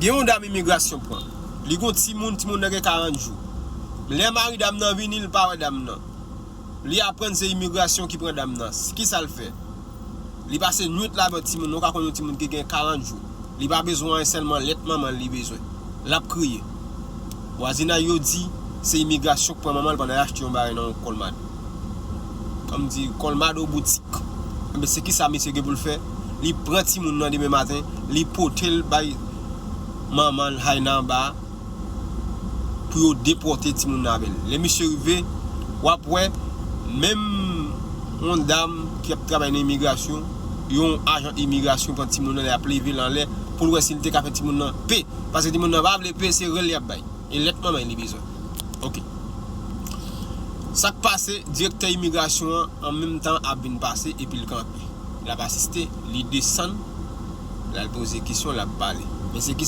Gen yon dame immigration prend. Li gon ti moun nan gen 40 jours. Les mari dame nan vini il pa wè dame nan. Li apprend c'est immigration qui prend dame nan. Qui ça le fait? Li passe nuit là avec ti moun, on ka konn ti moun qui gen 40 jours. Li pas besoin seulement let maman li besoin. L'a crier. Voisina yo dit c'est immigration pour maman pendant acheter un bagay dans Colmado. Comme dit Colmado boutique. Mais c'est qui ça monsieur qui pour le faire? Li prend ti moun nan demain matin, li potel bay maman hay nan ba pour déporter ti moun nan bel. Les monsieur rivé ou après même une dame qui travaille dans l'immigration, yon agent d'immigration pour ti moun nan appelé ville en l'air pour voir s'il te fait ti moun nan paix parce que ti moun nan va vle paix c'est relève bay. Et let maman il besoin. OK. Ça qui passe directeur immigration en même temps a bien passé et puis le campé. Il a assisté, il descend, il a posé question, il a parlé. Mais c'est qui